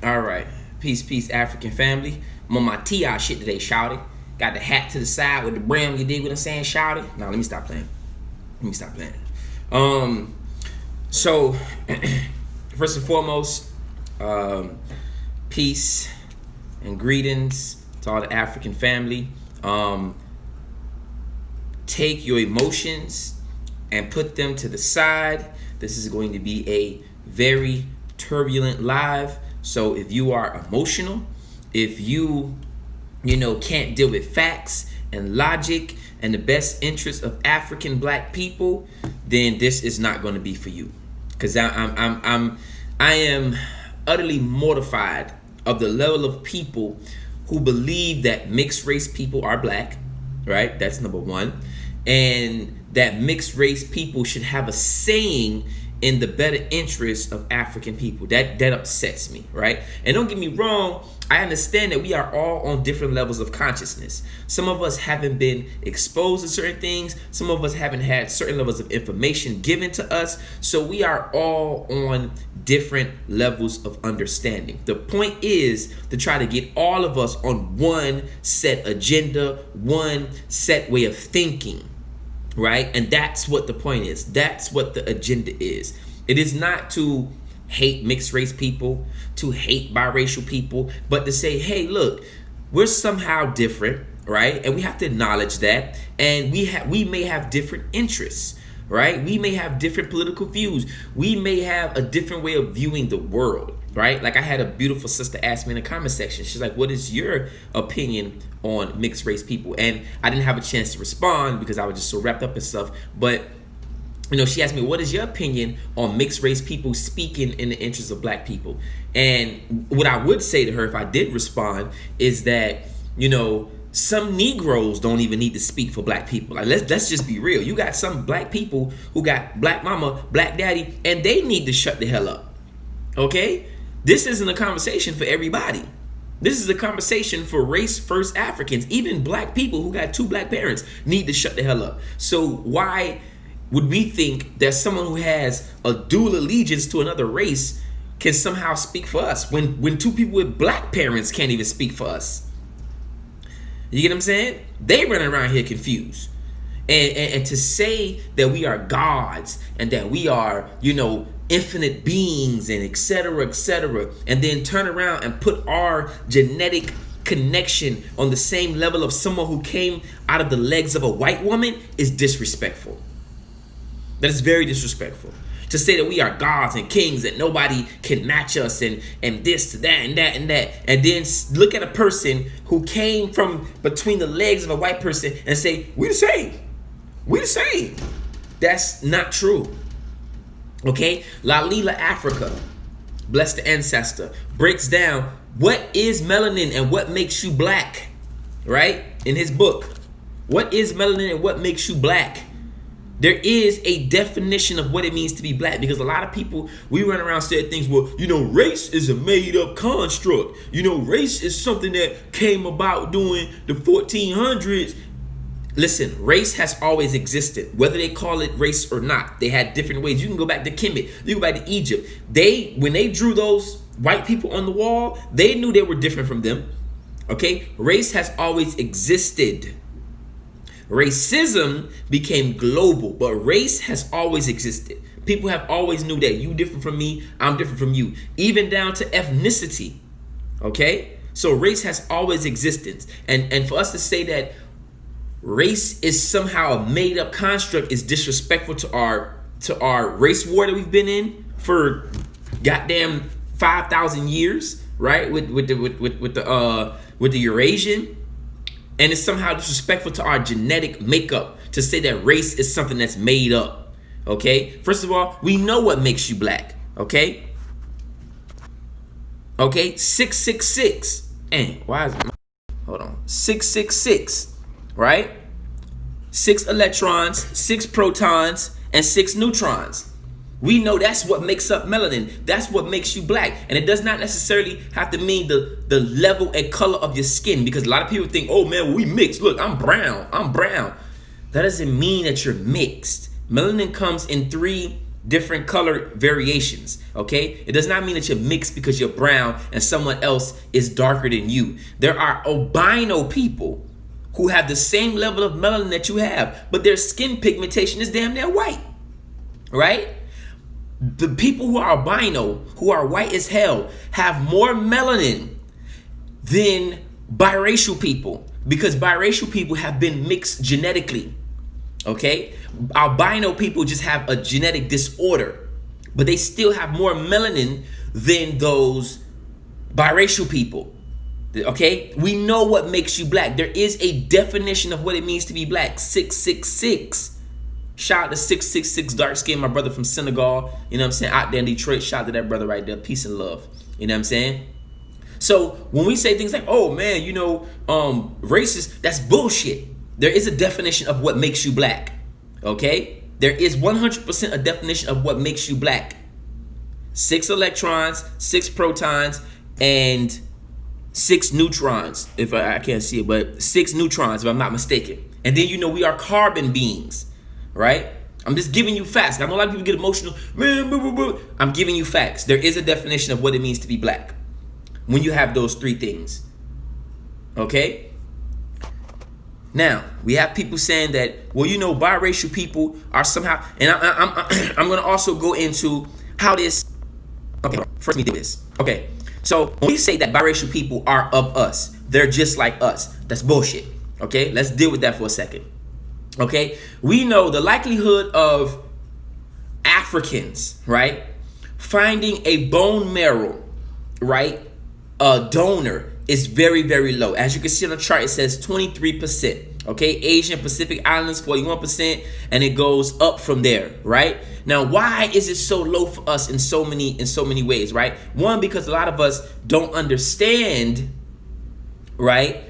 All right. Peace, peace, African family. I'm on my TI shit today, shouty. Got the hat to the side with the brim. You dig what I'm saying, shouty? Now let me stop playing. So first and foremost, peace and greetings to all the African family. Take your emotions and put them to the side. This is going to be a very turbulent live. So if you are emotional, if you can't deal with facts and logic and the best interest of African black people, then this is not going to be for you. Because I am utterly mortified of the level of people who believe that mixed race people are black, right? That's number one. And that mixed race people should have a saying in the better interest of African people. That upsets me, right? And don't get me wrong, I understand that we are all on different levels of consciousness. Some of us haven't been exposed to certain things. Some of us haven't had certain levels of information given to us. So we are all on different levels of understanding. The point is to try to get all of us on one set agenda, one set way of thinking. Right? And that's what the point is. That's what the agenda is. It is not to hate mixed race people, to hate biracial people, but to say, hey, look, we're somehow different, right? And we have to acknowledge that. And we may have different interests, right? We may have different political views. We may have a different way of viewing the world, right? Like I had a beautiful sister ask me in the comment section. She's like, what is your opinion on mixed race people? And I didn't have a chance to respond because I was just so wrapped up in stuff. But she asked me, what is your opinion on mixed race people speaking in the interest of black people? And what I would say to her if I did respond is that, some Negroes don't even need to speak for black people. Like let's just be real. You got some black people who got black mama, black daddy, and they need to shut the hell up. Okay? This isn't a conversation for everybody. This is a conversation for race first Africans. Even black people who got two black parents need to shut the hell up. So why would we think that someone who has a dual allegiance to another race can somehow speak for us when two people with black parents can't even speak for us? You get what I'm saying? They running around here confused. And to say that we are gods and that we are, infinite beings and et cetera, and then turn around and put our genetic connection on the same level of someone who came out of the legs of a white woman is disrespectful. That is very disrespectful. To say that we are gods and kings and nobody can match us and this to that and that and that, and then look at a person who came from between the legs of a white person and say, we the same. We the same. That's not true. Okay? Lalila Africa, bless the ancestor, breaks down what is melanin and what makes you black, right? In his book, what is melanin and what makes you black? There is a definition of what it means to be black, because a lot of people, we run around saying things, well, race is a made up construct. Race is something that came about during the 1400s. Listen, race has always existed, whether they call it race or not. They had different ways. You can go back to Kemet, you go back to Egypt. When they drew those white people on the wall, they knew they were different from them. Okay? Race has always existed. Racism became global, but race has always existed. People have always knew that you different from me, I'm different from you, even down to ethnicity. Okay? So race has always existed. And for us to say that race is somehow a made up construct is disrespectful to our race war that we've been in for goddamn 5,000 years, right? With the Eurasian. And it's somehow disrespectful to our genetic makeup to say that race is something that's made up. Okay? First of all, we know what makes you black. Okay? Okay? 666. Why is it? Hold on. 666. Right? 6 electrons, 6 protons, and 6 neutrons. We know that's what makes up melanin. That's what makes you black. And it does not necessarily have to mean the level and color of your skin, because a lot of people think, oh man, we mixed. Look, I'm brown. That doesn't mean that you're mixed. Melanin comes in 3 different color variations, okay? It does not mean that you're mixed because you're brown and someone else is darker than you. There are albino people who have the same level of melanin that you have, but their skin pigmentation is damn near white, right? The people who are albino, who are white as hell, have more melanin than biracial people, because biracial people have been mixed genetically, okay? Albino people just have a genetic disorder, but they still have more melanin than those biracial people, okay? We know what makes you black. There is a definition of what it means to be black. 666. Shout out to 666 dark skin, my brother from Senegal, you know what I'm saying, out there in Detroit. Shout out to that brother right there. Peace and love, you know what I'm saying? So when we say things like, oh man, you know, racist, that's bullshit. There is a definition of what makes you black, okay? There is 100% a definition of what makes you black. 6 electrons, 6 protons, and 6 neutrons, if I can't see it, but 6 neutrons, if I'm not mistaken. And then, you know, we are carbon beings, right? I'm just giving you facts. I know a lot of people get emotional. I'm giving you facts. There is a definition of what it means to be black when you have those 3 things, okay? Now, we have people saying that, well, you know, biracial people are somehow, and I'm going to also go into how this, okay, first let me do this. Okay, so when we say that biracial people are of us, they're just like us, that's bullshit, okay? Let's deal with that for a second, okay? We know the likelihood of Africans, right, finding a bone marrow, right, a donor is very, very low. As you can see on the chart, it says 23%. Okay, Asian Pacific Islands 41%, and it goes up from there, right? Now, why is it so low for us in so many ways, right? One, because a lot of us don't understand, right,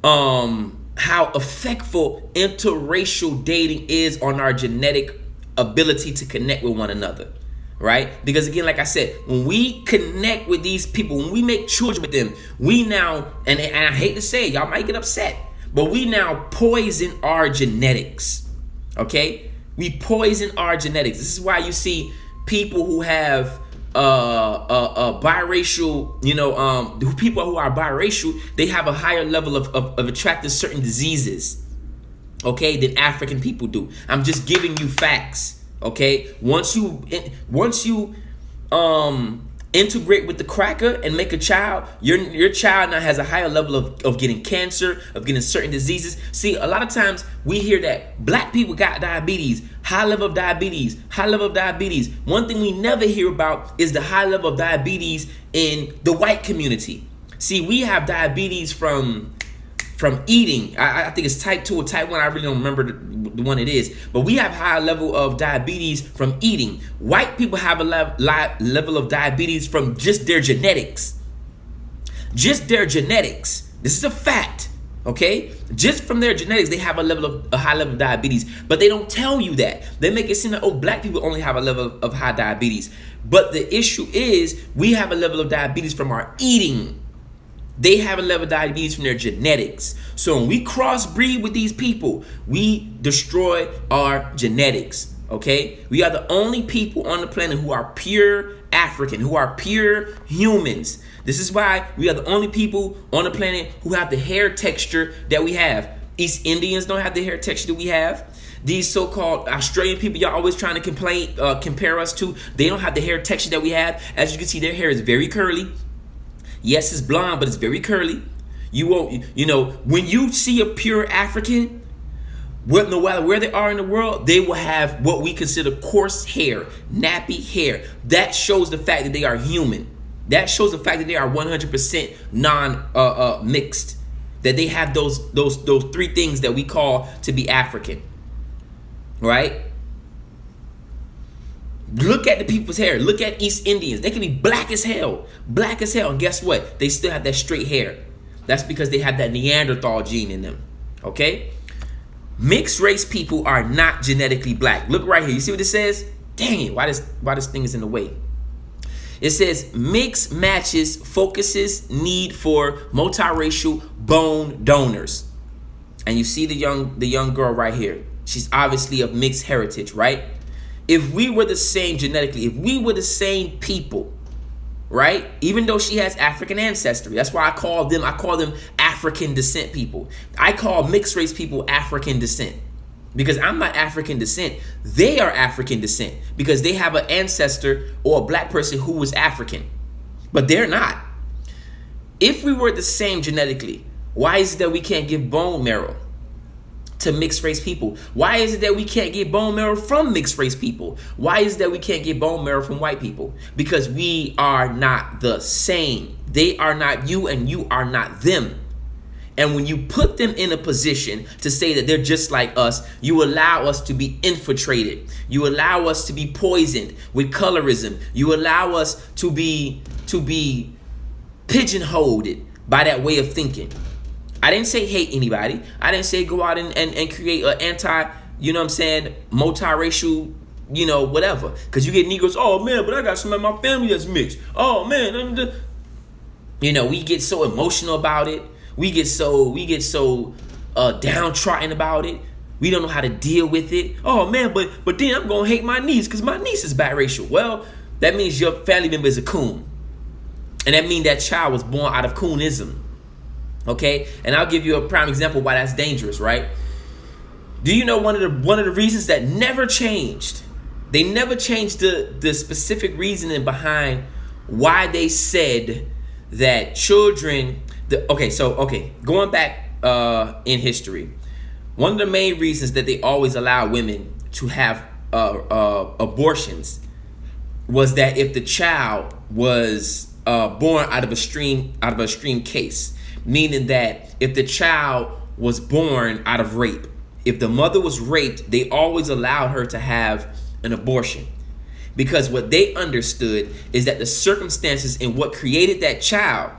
how effectful interracial dating is on our genetic ability to connect with one another. Right? Because again, like I said, when we connect with these people, when we make children with them, we now, and I hate to say it, y'all might get upset, but we now poison our genetics. Okay? We poison our genetics. This is why you see people who have biracial, you know, people who are biracial, they have a higher level of attracting certain diseases, okay, than African people do. I'm just giving you facts. Okay, once you integrate with the cracker and make a child, your child now has a higher level of getting cancer, of getting certain diseases. See, a lot of times we hear that black people got diabetes, high level of diabetes, high level of diabetes. One thing we never hear about is the high level of diabetes in the white community. See, we have diabetes from eating. I think it's type 2 or type 1. I really don't remember the one it is. But we have high level of diabetes from eating. White people have a level of diabetes from just their genetics. Just their genetics. This is a fact. Okay? Just from their genetics, they have a high level of diabetes. But they don't tell you that. They make it seem like, oh, black people only have a level of high diabetes. But the issue is we have a level of diabetes from our eating. They have a level of diabetes from their genetics. So when we crossbreed with these people, we destroy our genetics, okay? We are the only people on the planet who are pure African, who are pure humans. This is why we are the only people on the planet who have the hair texture that we have. East Indians don't have the hair texture that we have. These so-called Australian people y'all always trying to compare us to, they don't have the hair texture that we have. As you can see, their hair is very curly. Yes, it's blonde, but it's very curly. You won't, you know, when you see a pure African, no matter where they are in the world, they will have what we consider coarse hair, nappy hair. That shows the fact that they are human. That shows the fact that they are 100% non-mixed. That they have those 3 things that we call to be African. Right? Look at the people's hair. Look at East Indians. They can be black as hell. Black as hell. And guess what? They still have that straight hair. That's because they have that Neanderthal gene in them. Okay? Mixed race people are not genetically black. Look right here. You see what it says? Dang it. Why this thing is in the way? It says mix matches focuses need for multiracial bone donors. And you see the young girl right here. She's obviously of mixed heritage, right? If we were the same genetically, if we were the same people, right? Even though she has African ancestry, that's why I call them African descent people. I call mixed race people African descent because I'm not African descent. They are African descent because they have an ancestor or a black person who was African, but they're not. If we were the same genetically, why is it that we can't give bone marrow to mixed race people? Why is it that we can't get bone marrow from mixed race people? Why is it that we can't get bone marrow from white people? Because we are not the same. They are not you and you are not them. And when you put them in a position to say that they're just like us, you allow us to be infiltrated. You allow us to be poisoned with colorism. You allow us to be pigeonholed by that way of thinking. I didn't say hate anybody. I didn't say go out and create an anti, you know what I'm saying, multiracial, you know, whatever. Because you get Negroes, oh man, but I got somebody in my family that's mixed. Oh man. You know, we get so emotional about it. We get so downtrodden about it. We don't know how to deal with it. Oh man, but then I'm gonna hate my niece because my niece is biracial. Well, that means your family member is a coon. And that means that child was born out of coonism. Okay, and I'll give you a prime example why that's dangerous, right? Do you know one of the reasons that never changed? They never changed the specific reasoning behind why they said that children. Going back in history, one of the main reasons that they always allow women to have abortions was that if the child was born out of a extreme case. Meaning that if the child was born out of rape, if the mother was raped, they always allowed her to have an abortion. Because what they understood is that the circumstances in what created that child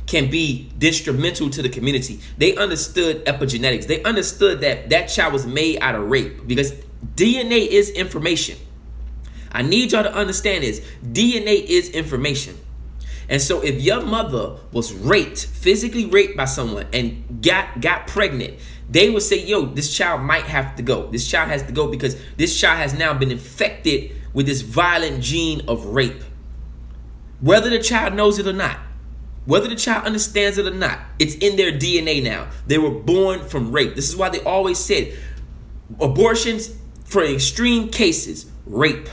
can be detrimental to the community. They understood epigenetics. They understood that that child was made out of rape because DNA is information. I need y'all to understand this. DNA is information. And so if your mother was raped, physically raped by someone and got pregnant, they would say, yo, this child might have to go. This child has to go because this child has now been infected with this violent gene of rape. Whether the child knows it or not, whether the child understands it or not, it's in their DNA now. They were born from rape. This is why they always said abortions for extreme cases, rape.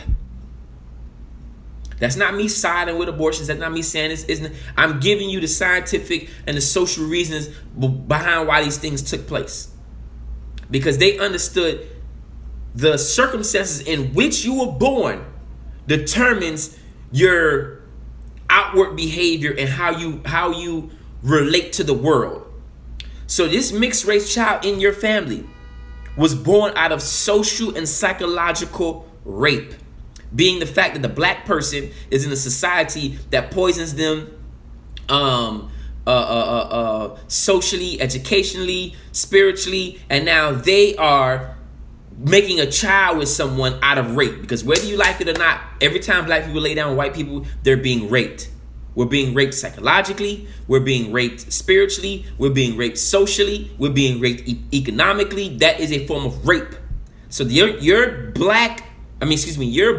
That's not me siding with abortions. That's not me saying this isn't. I'm giving you the scientific and the social reasons behind why these things took place. Because they understood the circumstances in which you were born determines your outward behavior and how you relate to the world. So this mixed race child in your family was born out of social and psychological rape. Being the fact that the black person is in a society that poisons them socially, educationally, spiritually, and now they are making a child with someone out of rape. Because whether you like it or not, every time black people lay down with white people, they're being raped. We're being raped psychologically, we're being raped spiritually, we're being raped socially, we're being raped economically. That is a form of rape. So your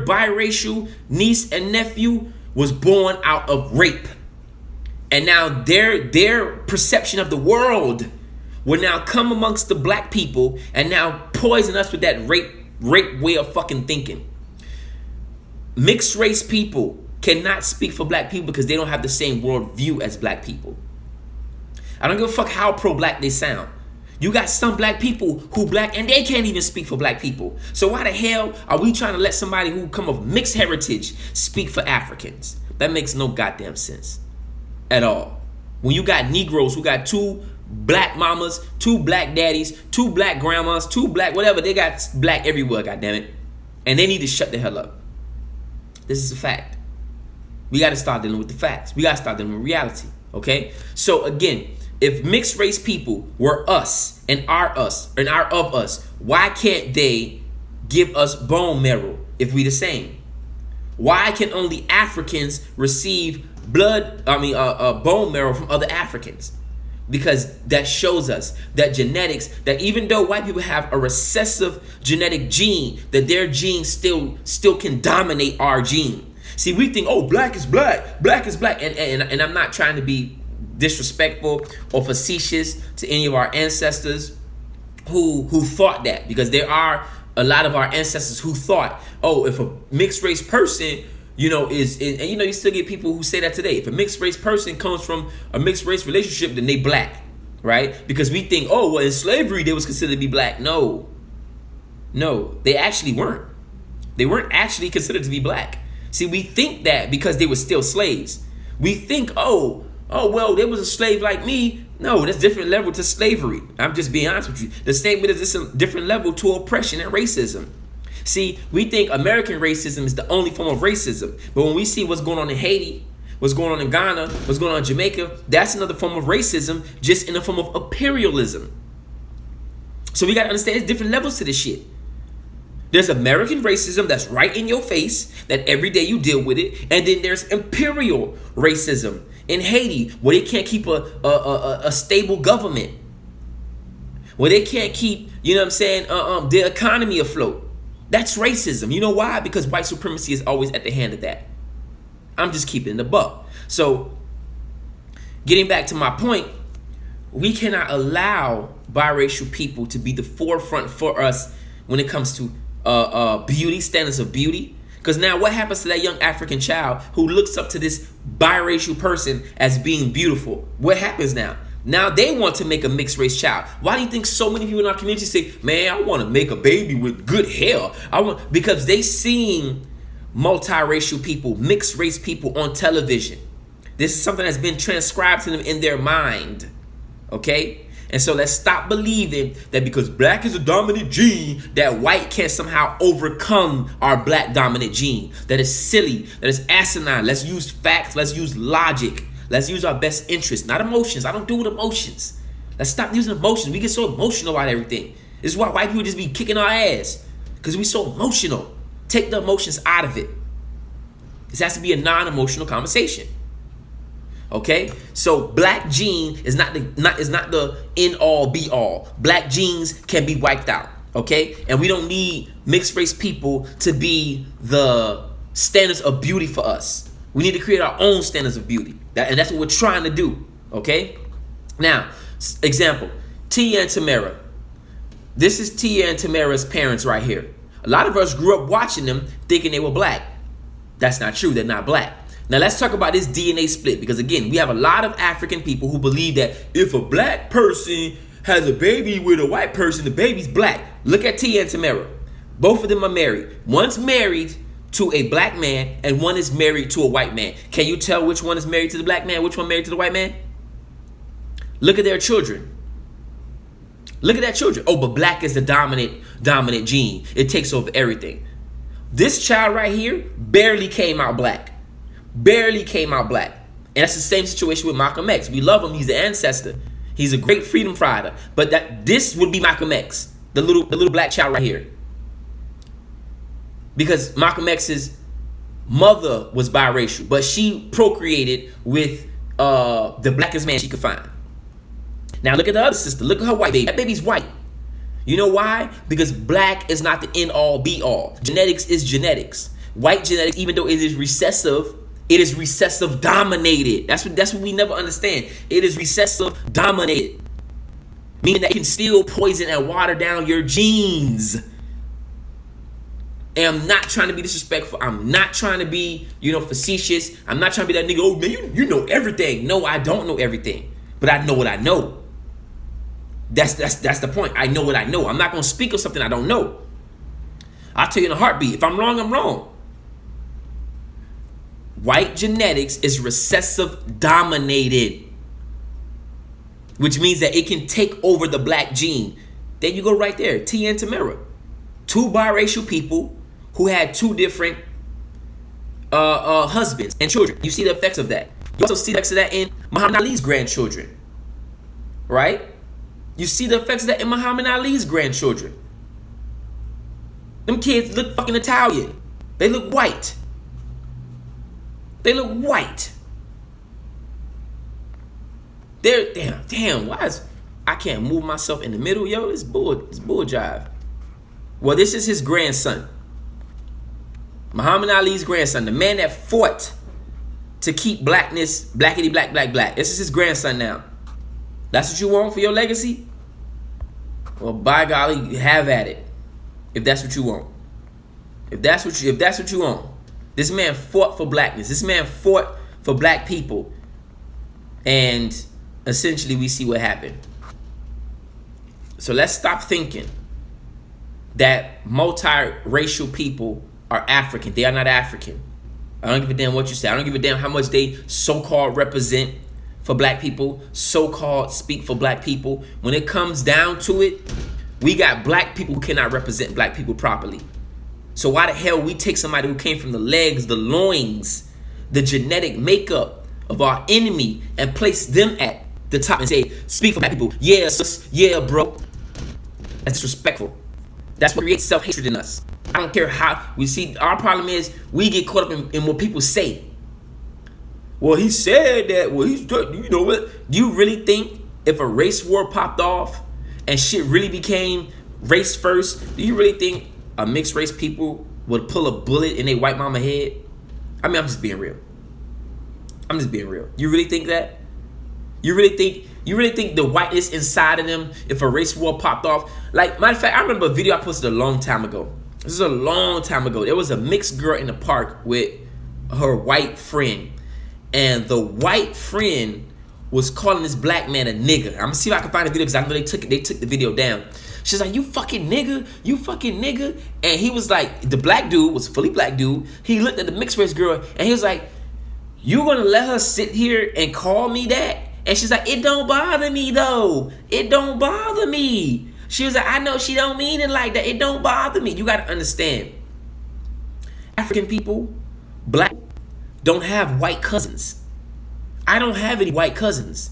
biracial niece and nephew was born out of rape. And now their perception of the world will now come amongst the black people and now poison us with that rape way of fucking thinking. Mixed race people cannot speak for black people because they don't have the same world view as black people. I don't give a fuck how pro-black they sound. You got some black people who black and they can't even speak for black people. So why the hell are we trying to let somebody who come of mixed heritage speak for Africans? That makes no goddamn sense at all. When you got Negroes who got 2 black mamas, 2 black daddies, 2 black grandmas, 2 black whatever, they got black everywhere, goddammit. And they need to shut the hell up. This is a fact. We got to start dealing with the facts. We got to start dealing with reality, okay? So again, if mixed race people were us and are of us, why can't they give us bone marrow if we the same? Why can only Africans receive bone marrow from other Africans? because that shows us that genetics, that even though white people have a recessive genetic gene, that their gene still can dominate our gene. See, we think, oh, black is black, black is black, and I'm not trying to be disrespectful or facetious to any of our ancestors who thought that, because there are a lot of our ancestors who thought, oh, if a mixed race person, is and you still get people who say that today. If a mixed race person comes from a mixed race relationship, then they black, right? Because we think, oh, well, in slavery they was considered to be black. No, they actually weren't. They weren't actually considered to be black. See, we think that because they were still slaves. We think, oh, well, there was a slave like me. No, that's different level to slavery. I'm just being honest with you. The statement is this a different level to oppression and racism. See, we think American racism is the only form of racism. But when we see what's going on in Haiti, what's going on in Ghana, what's going on in Jamaica, that's another form of racism, just in the form of imperialism. So we got to understand there's different levels to this shit. There's American racism that's right in your face, that every day you deal with it. And then there's imperial racism in Haiti, where they can't keep a stable government, where they can't keep, the economy afloat. That's racism. You know why? Because white supremacy is always at the hand of that. I'm just keeping the buck. So, getting back to my point, we cannot allow biracial people to be the forefront for us when it comes to beauty, standards of beauty. Because now what happens to that young African child who looks up to this biracial person as being beautiful? What happens now? Now they want to make a mixed race child. Why do you think so many people in our community say, man, I want to make a baby with good hair? Because they seeing multiracial people, mixed race people on television. This is something that's been transcribed to them in their mind. Okay? And so let's stop believing that because black is a dominant gene, that white can somehow overcome our black dominant gene. That is silly. That is asinine. Let's use facts. Let's use logic. Let's use our best interests, not emotions. I don't do with emotions. Let's stop using emotions. We get so emotional about everything. This is why white people just be kicking our ass, because we so emotional. Take the emotions out of it. This has to be a non-emotional conversation. Okay, so black gene is not the end all be all. Black genes can be wiped out. Okay, and we don't need mixed race people to be the standards of beauty for us. We need to create our own standards of beauty, and that's what we're trying to do. Okay, now example, Tia and Tamara. This is Tia and Tamara's parents right here. A lot of us grew up watching them thinking they were black. That's not true. They're not black. Now let's talk about this DNA split, because again, we have a lot of African people who believe that if a black person has a baby with a white person, the baby's black. Look at Tia and Tamara. Both of them are married. One's married to a black man and one is married to a white man. Can you tell which one is married to the black man, which one married to the white man? Look at their children. Look at that children. Oh, but black is the dominant gene. It takes over everything. This child right here barely came out black. Barely came out black. And that's the same situation with Malcolm X. We love him. He's the ancestor. He's a great freedom fighter. But this would be Malcolm X, the little black child right here. Because Malcolm X's mother was biracial, but she procreated with the blackest man she could find. Now look at the other sister. Look at her white baby. That baby's white. You know why? Because black is not the end all be all. Genetics is genetics. White genetics, even though it is recessive dominated. That's what we never understand. It is recessive dominated, meaning that it can still poison and water down your genes. And I'm not trying to be disrespectful. I'm not trying to be, facetious. I'm not trying to be that nigga, oh man, you know everything. No, I don't know everything, but I know what I know. That's the point. I know what I know. I'm not going to speak of something I don't know. I'll tell you in a heartbeat. If I'm wrong, I'm wrong. White genetics is recessive dominated, which means that it can take over the black gene. There you go right there. Tia and Tamara. Two biracial people who had two different husbands and children. You see the effects of that. You also see the effects of that in Muhammad Ali's grandchildren. Right? You see the effects of that in Muhammad Ali's grandchildren. Them kids look fucking Italian. They look white. Damn, why is I can't move myself in the middle, yo? It's bull jive. Well, this is his grandson. Muhammad Ali's grandson, the man that fought to keep blackness, blackity black, black, black. This is his grandson now. That's what you want for your legacy? Well, by golly, have at it. If that's what you want. If that's what you want. This man fought for blackness. This man fought for black people. And essentially we see what happened. So let's stop thinking that multiracial people are African. They are not African. I don't give a damn what you say. I don't give a damn how much they so-called represent for black people, so-called speak for black people. When it comes down to it, we got black people who cannot represent black people properly. So why the hell we take somebody who came from the legs, the loins, the genetic makeup of our enemy and place them at the top and say, speak for black people. Yeah, sis, yeah, bro. That's disrespectful. That's what creates self-hatred in us. I don't care how we see. Our problem is we get caught up in what people say. Well, he said that. Well, he's, you know what? Do you really think if a race war popped off and shit really became race first, do you really think a mixed race people would pull a bullet in their white mama head? I mean, I'm just being real. I'm just being real. You really think that? You really think the whiteness inside of them, if a race war popped off? Like, matter of fact, I remember a video I posted a long time ago. This is a long time ago. There was a mixed girl in the park with her white friend. And the white friend was calling this black man a nigger. I'm gonna see if I can find a video because I know they took the video down. She's like, you fucking nigger, you fucking nigger. And he was like, the black dude was a fully black dude. He looked at the mixed race girl and he was like, you gonna let her sit here and call me that? And she's like, it don't bother me though. It don't bother me. She was like, I know she don't mean it like that. It don't bother me. You gotta understand. African people, black, don't have white cousins. I don't have any white cousins.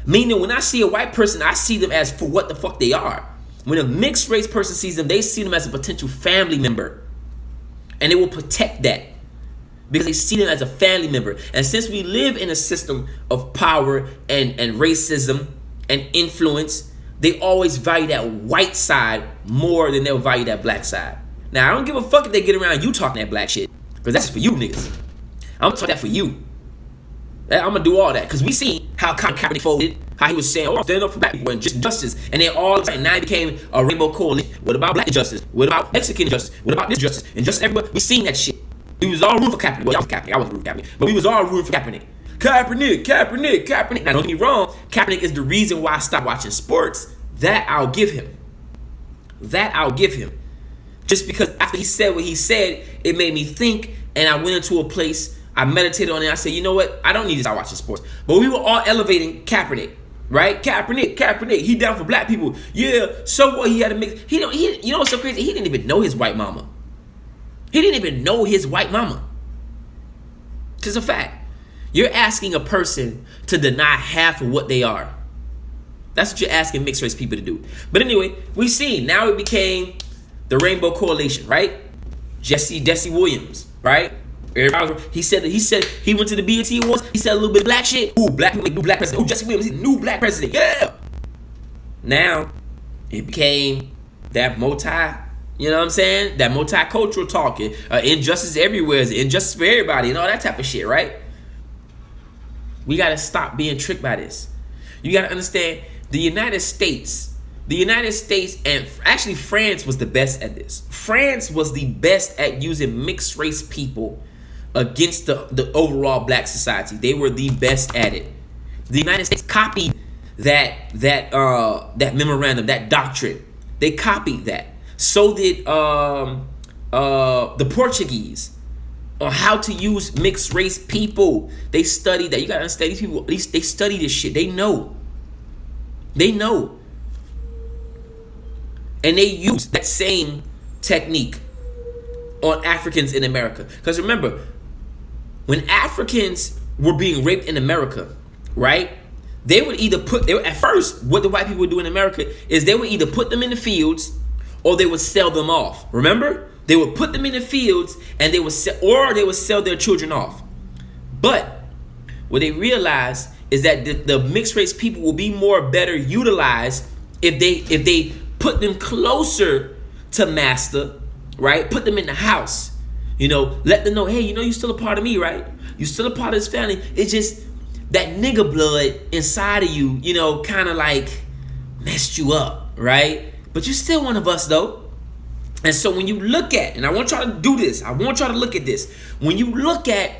Meaning when I see a white person, I see them as for what the fuck they are. When a mixed race person sees them, they see them as a potential family member. And they will protect that. Because they see them as a family member. And since we live in a system of power and racism and influence, they always value that white side more than they'll value that black side. Now, I don't give a fuck if they get around you talking that black shit. Because that's for you niggas. I'm talking that for you. I'm going to do all that. Because we see how Colin Kaepernick folded. How he was saying, oh, stand up for black people and just justice. And then all of a sudden, now it became a rainbow coalition. What about black justice? What about Mexican justice? What about this justice? And just everybody, we seen that shit. We was all rooting for Kaepernick. Well, y'all for Kaepernick. I wasn't rooting for Kaepernick. But we was all rooting for Kaepernick. Kaepernick. Now, don't get me wrong. Kaepernick is the reason why I stopped watching sports. That I'll give him. Just because after he said what he said, it made me think. And I went into a place, I meditated on it. I said, you know what? I don't need to start watching sports. But we were all elevating Kaepernick. Right? Kaepernick. He down for black people. Yeah, so what? He had to mix. You know what's so crazy? He didn't even know his white mama. Because it's a fact. You're asking a person to deny half of what they are. That's what you're asking mixed race people to do. But anyway, we see now it became the Rainbow Coalition, right? Jesse Williams, right? He said he went to the BET Awards. He said a little bit of black shit. Ooh, black people, new black president. Ooh, Jesse Williams, he's the new black president. Yeah. Now it became that you know what I'm saying? That multicultural talking. Injustice everywhere is injustice for everybody and all that type of shit, right? We got to stop being tricked by this. You got to understand the United States and actually France was the best at this. France was the best at using mixed race people against the overall black society. They were the best at it. The United States copied that memorandum, that doctrine. They copied that. So did the Portuguese on how to use mixed race people. They studied that. You gotta understand these people. They study this shit. They know. And they use that same technique on Africans in America. Because remember, when Africans were being raped in America, right? They would either at first, what the white people would do in America is they would either put them in the fields or they would sell them off. Remember? They would put them in the fields and they would sell their children off. But what they realized is that the mixed race people will be better utilized if they put them closer to master, right? Put them in the house, let them know, hey, you're still a part of me, right? You're still a part of this family. It's just that nigga blood inside of you, kind of like messed you up, right? But you're still one of us, though. And so when you look at, and I want y'all to do this, I want y'all to look at this. When you look at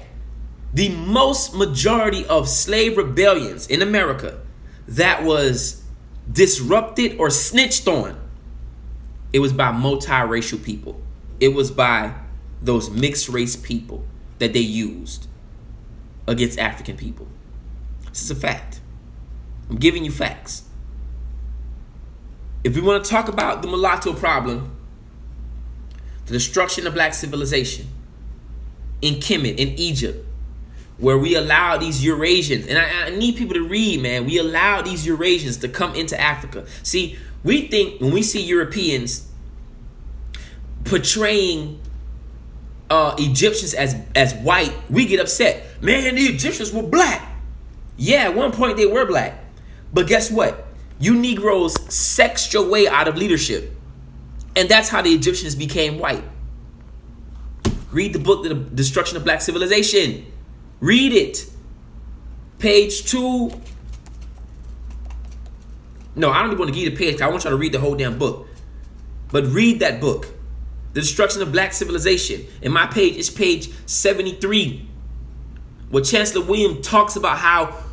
the most majority of slave rebellions in America that was disrupted or snitched on, it was by multiracial people. It was by those mixed race people that they used against African people. This is a fact. I'm giving you facts. If we want to talk about the mulatto problem, the destruction of black civilization in Kemet, in Egypt, where we allow these Eurasians, and I need people to read, man, we allow these Eurasians to come into Africa. See, we think when we see Europeans portraying Egyptians as white, we get upset. Man, the Egyptians were black. Yeah, at one point they were black. But guess what? You Negroes sexed your way out of leadership. And that's how the Egyptians became white. Read the book, The Destruction of Black Civilization. Read it. Page 2. No, I don't even want to give you the page. I want y'all to read the whole damn book. But read that book. The Destruction of Black Civilization. In my page, it's page 73. Where Chancellor William talks about how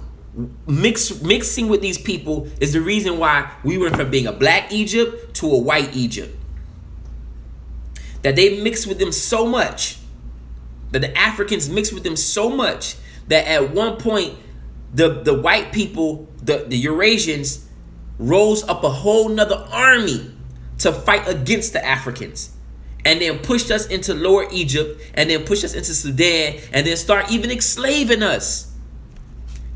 mixing with these people is the reason why we went from being a black Egypt to a white Egypt. That they mixed with them so much, that the Africans mixed with them so much, that at one point the white people, the Eurasians, rose up a whole nother army to fight against the Africans, and then pushed us into Lower Egypt, and then pushed us into Sudan, and then start even enslaving us.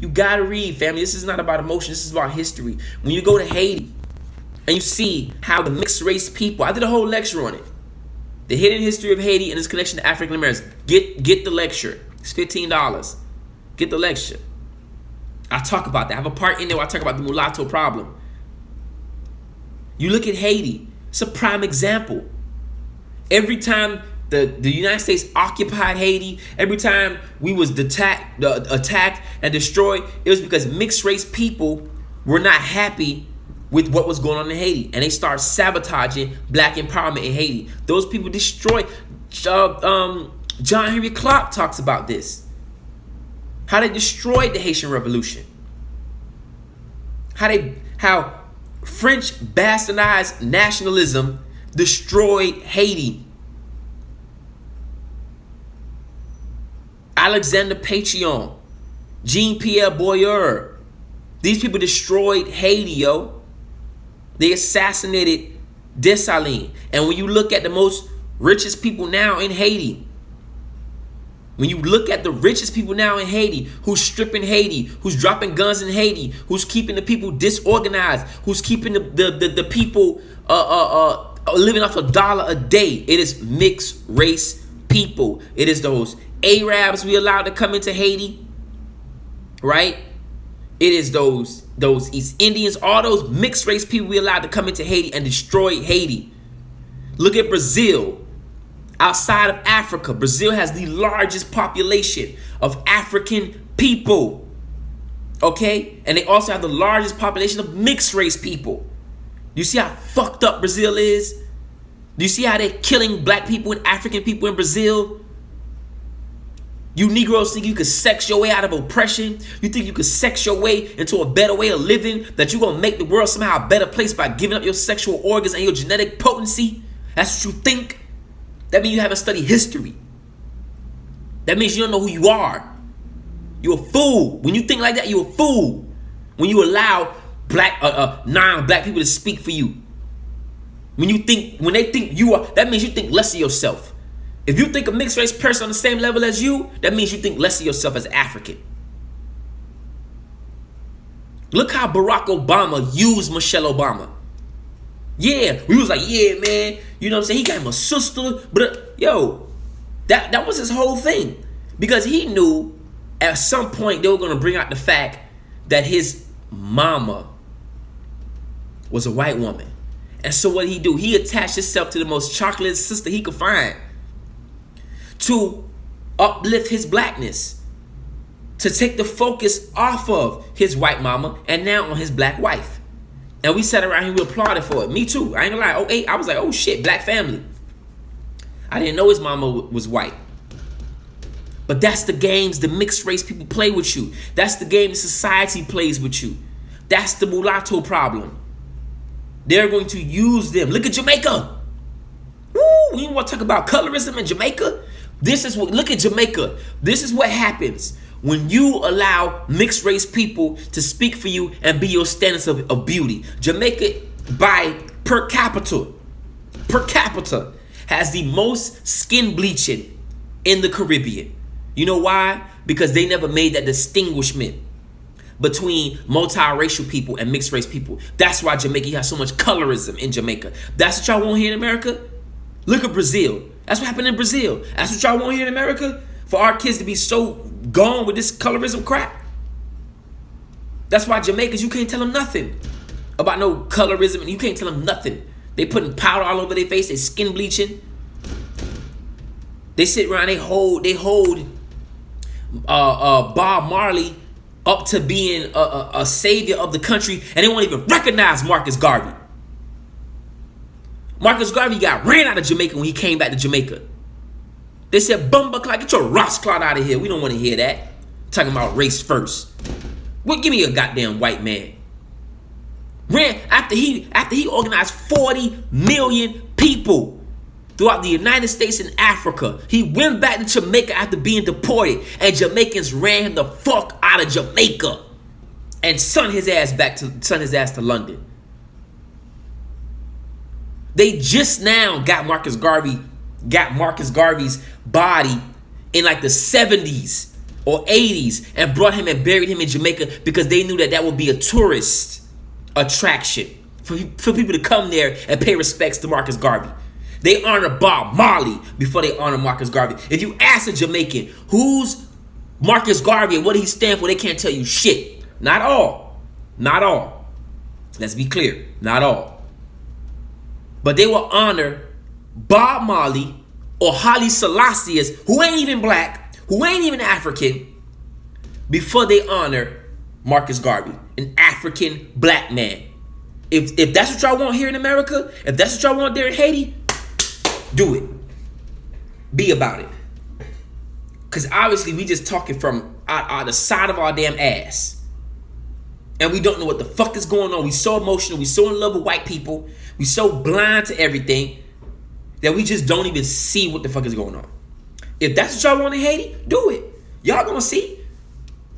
You gotta read, family. This is not about emotion. This is about history. When you go to Haiti and you see how the mixed race people, I did a whole lecture on it. The hidden history of Haiti and its connection to African Americans. Get the lecture. It's $15. Get the lecture. I talk about that. I have a part in there where I talk about the mulatto problem. You look at Haiti. It's a prime example. Every time the United States occupied Haiti, every time we was attacked and destroyed, it was because mixed race people were not happy with what was going on in Haiti, and they start sabotaging black empowerment in Haiti. Those people destroyed. John Henry Clark talks about this. How they destroyed the Haitian Revolution. How French bastardized nationalism destroyed Haiti. Alexander Pétion, Jean-Pierre Boyer. These people destroyed Haiti, yo. They assassinated Dessalines. And when you look at the most richest people now in Haiti, when you look at the richest people now in Haiti, who's stripping Haiti, who's dropping guns in Haiti, who's keeping the people disorganized, who's keeping the people living off $1 a day, it is mixed race people. It is those Arabs we allowed to come into Haiti, right? It is those East Indians, all those mixed race people we allowed to come into Haiti and destroy Haiti. Look at Brazil. Outside of Africa, Brazil has the largest population of African people. Okay? And they also have the largest population of mixed race people. Do you see how fucked up Brazil is? Do you see how they're killing black people and African people in Brazil? You Negroes think you could sex your way out of oppression? You think you could sex your way into a better way of living? That you're going to make the world somehow a better place by giving up your sexual organs and your genetic potency? That's what you think? That means you haven't studied history. That means you don't know who you are. You're a fool. When you think like that, you're a fool. When you allow non-black people to speak for you. When they think you are, that means you think less of yourself. If you think a mixed race person on the same level as you, that means you think less of yourself as African. Look how Barack Obama used Michelle Obama. Yeah, we was like, yeah, man, you know what I'm saying? He got him a sister, but that was his whole thing. Because he knew at some point they were going to bring out the fact that his mama was a white woman. And so what he do? He attached himself to the most chocolate sister he could find to uplift his blackness, to take the focus off of his white mama and now on his black wife. And we sat around here, we applauded for it. Me too. I ain't gonna lie. 08, I was like, oh shit, black family. I didn't know his mama was white. But that's the games the mixed race people play with you. That's the game the society plays with you. That's the mulatto problem. They're going to use them. Look at Jamaica. Woo! You want to talk about colorism in Jamaica? This is what, look at Jamaica. This is what happens when you allow mixed race people to speak for you and be your standards of beauty. Jamaica, by per capita, has the most skin bleaching in the Caribbean. You know why? Because they never made that distinguishment between multiracial people and mixed race people. That's why Jamaica has so much colorism in Jamaica. That's what y'all want here in America? Look at Brazil. That's what happened in Brazil. That's what y'all want here in America? For our kids to be so gone with this colorism crap? That's why Jamaicans, you can't tell them nothing about no colorism, and you can't tell them nothing. They putting powder all over their face, they skin bleaching. They sit around, they hold Bob Marley up to being a savior of the country, and they won't even recognize Marcus Garvey. Marcus Garvey got ran out of Jamaica when he came back to Jamaica. They said, Bumba Clyde, get your Ross Clyde out of here. We don't want to hear that. Talking about race first. Well, give me a goddamn white man. Ran after he organized 40 million people throughout the United States and Africa. He went back to Jamaica after being deported, and Jamaicans ran him the fuck out of Jamaica and sent his ass to London. They just now got Marcus Garvey's body in like the 70s or 80s and brought him and buried him in Jamaica because they knew that would be a tourist attraction for people to come there and pay respects to Marcus Garvey. They honor Bob Marley before they honor Marcus Garvey. If you ask a Jamaican who's Marcus Garvey and what he stand for, they can't tell you shit. Not all. Not all. Let's be clear. Not all. But they will honor Bob Marley or Haile Selassie, who ain't even black, who ain't even African, before they honor Marcus Garvey, an African black man. If that's what y'all want here in America, if that's what y'all want there in Haiti, do it. Be about it. Because obviously we just talking from out the side of our damn ass. And we don't know what the fuck is going on. We so emotional. We so in love with white people. We so blind to everything that we just don't even see what the fuck is going on. If that's what y'all want in Haiti, do it. Y'all gonna see.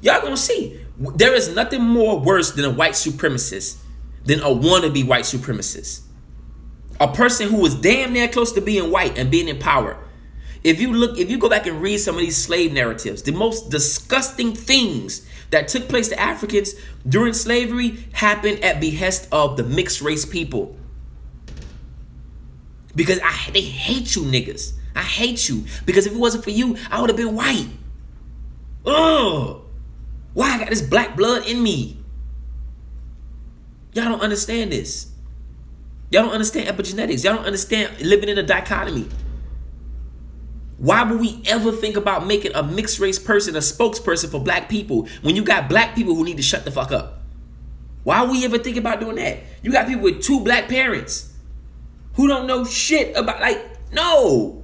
Y'all gonna see. There is nothing more worse than a white supremacist than a wannabe white supremacist. A person who was damn near close to being white and being in power. If you go back and read some of these slave narratives, the most disgusting things that took place to Africans during slavery happened at behest of the mixed race people. Because they hate you niggas. I hate you. Because if it wasn't for you, I would have been white. Ugh. Why I got this black blood in me? Y'all don't understand this. Y'all don't understand epigenetics. Y'all don't understand living in a dichotomy. Why would we ever think about making a mixed race person a spokesperson for black people when you got black people who need to shut the fuck up? Why would we ever think about doing that? You got people with 2 black parents who don't know shit about, no.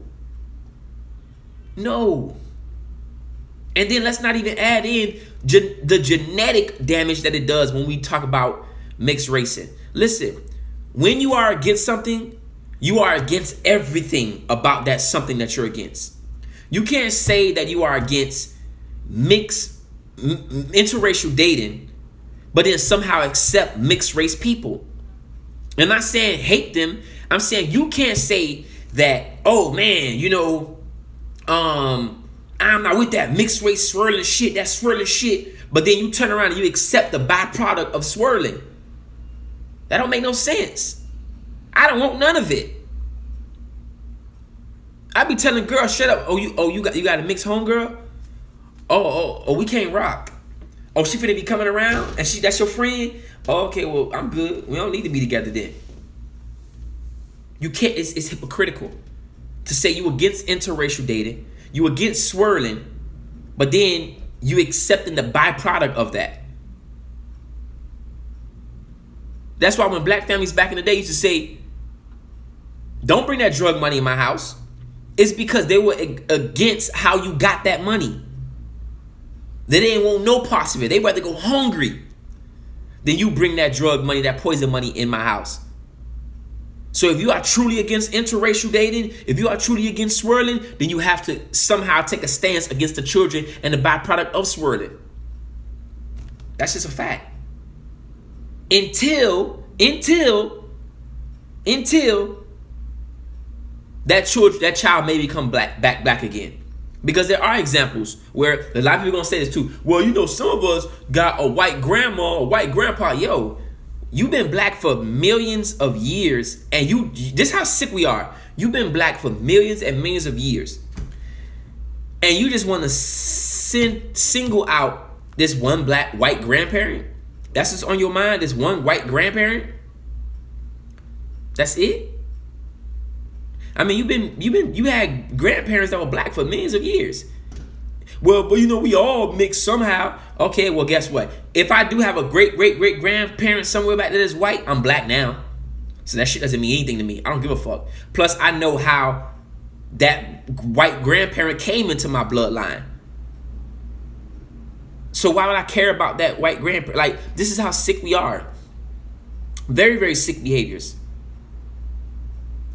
And then let's not even add in the genetic damage that it does when we talk about mixed racing. Listen, when you are against something, you are against everything about that something that you're against. You can't say that you are against interracial dating, but then somehow accept mixed race people. I'm not saying hate them. I'm saying you can't say that, oh man, I'm not with that mixed race swirling shit, that swirling shit, but then you turn around and you accept the byproduct of swirling. That don't make no sense. I don't want none of it. I be telling girls, shut up. Oh, you got a mixed homegirl? Oh, we can't rock. Oh, she finna be coming around and that's your friend? Oh, okay, well, I'm good. We don't need to be together then. You can't, it's hypocritical to say you against interracial dating, you against swirling, but then you accepting the byproduct of that. That's why when black families back in the day used to say, don't bring that drug money in my house, it's because they were against how you got that money. They didn't want no parts of it. They'd rather go hungry than you bring that drug money, that poison money in my house. So if you are truly against interracial dating, if you are truly against swirling, then you have to somehow take a stance against the children and the byproduct of swirling. That's just a fact. Until that child may become back again. Because there are examples where a lot of people gonna say this too. Well, you know, some of us got a white grandma, a white grandpa. Yo, you've been black for millions of years, and this is how sick we are. You've been black for millions and millions of years, and you just want to single out this one white grandparent. That's what's on your mind. This one white grandparent. That's it. I mean, you had grandparents that were black for millions of years. Well, but you know, we all mix somehow. Okay, well, guess what? If I do have a great grandparent somewhere back there that's white, I'm black now. So that shit doesn't mean anything to me. I don't give a fuck. Plus, I know how that white grandparent came into my bloodline. So why would I care about that white grandparent? Like, this is how sick we are. Very, very sick behaviors.